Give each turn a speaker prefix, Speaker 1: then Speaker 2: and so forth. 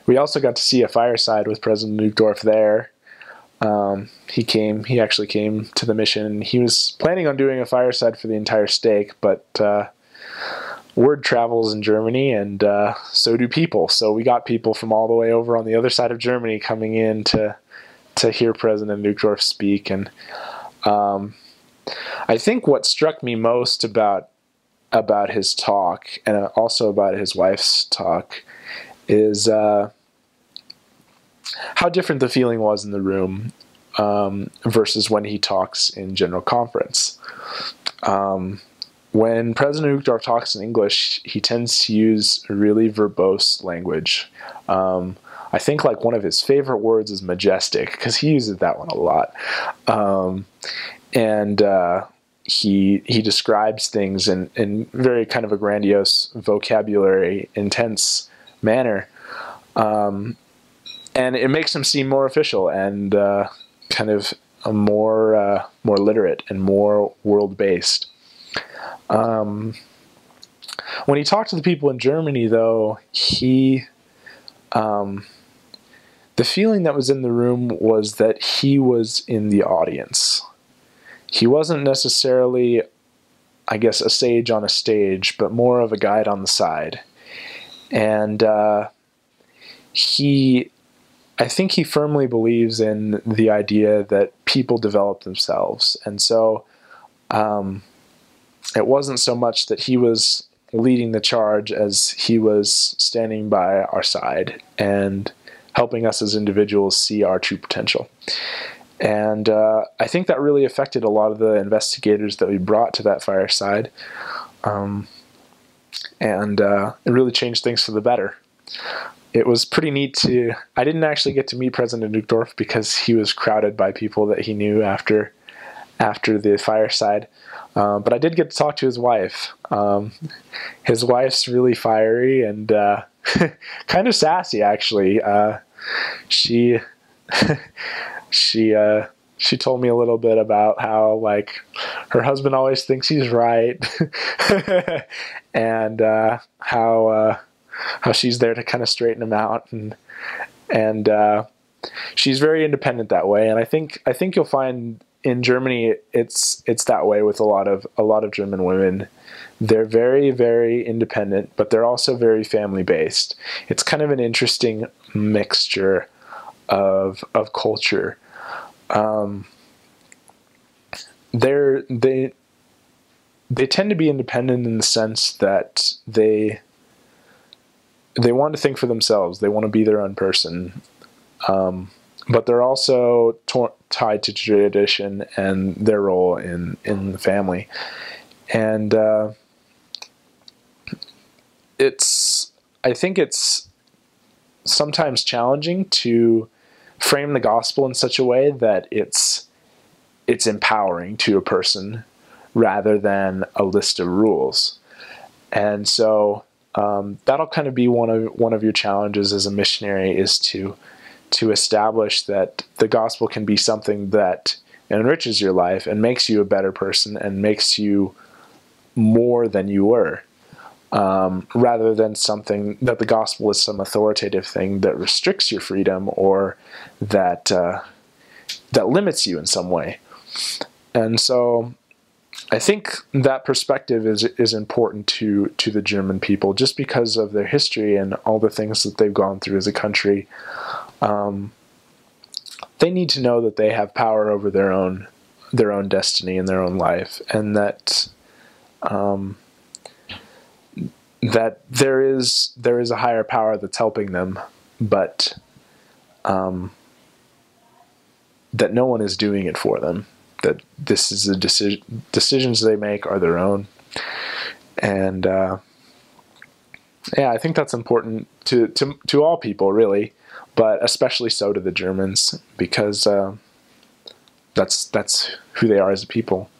Speaker 1: we also got to see a fireside with President Uchtdorf there. He actually came to the mission. He was planning on doing a fireside for the entire stake, but word travels in Germany, and so do people. So we got people from all the way over on the other side of Germany coming in to hear President Uchtdorf speak. And I think what struck me most about his talk, and also about his wife's talk, is how different the feeling was in the room versus when he talks in general conference. When President Uchtdorf talks in English, he tends to use really verbose language. I think like one of his favorite words is majestic, because he uses that one a lot. He describes things in very kind of a grandiose vocabulary, intense manner. And it makes him seem more official and kind of more literate and more world-based. When he talked to the people in Germany, though, the feeling that was in the room was that he was in the audience. He wasn't necessarily, I guess, a sage on a stage, but more of a guide on the side. And I think he firmly believes in the idea that people develop themselves. And so it wasn't so much that he was leading the charge as he was standing by our side and helping us as individuals see our true potential. And I think that really affected a lot of the investigators that we brought to that fireside. It really changed things for the better. It was pretty neat I didn't actually get to meet President Uchtdorf because he was crowded by people that he knew after the fireside. But I did get to talk to his wife. His wife's really fiery and kind of sassy, actually. She told me a little bit about how, like, her husband always thinks he's right, and how she's there to kind of straighten him out, and she's very independent that way. And I think you'll find in Germany it's that way with a lot of German women. They're very, very independent, but they're also very family based. It's kind of an interesting mixture of culture. They tend to be independent in the sense that they want to think for themselves. They want to be their own person. But they're also tied to tradition and their role in the family. And I think it's sometimes challenging to frame the gospel in such a way that it's empowering to a person rather than a list of rules. And so that'll kind of be one of your challenges as a missionary, is to establish that the gospel can be something that enriches your life and makes you a better person and makes you more than you were, rather than something that the gospel is some authoritative thing that restricts your freedom or that limits you in some way. And so I think that perspective is important to the German people, just because of their history and all the things that they've gone through as a country. They need to know that they have power over their own destiny and their own life, and that that there is a higher power that's helping them, but that no one is doing it for them. That this is a decisions they make are their own, and yeah, I think that's important to all people, really, but especially so to the Germans, because that's who they are as a people.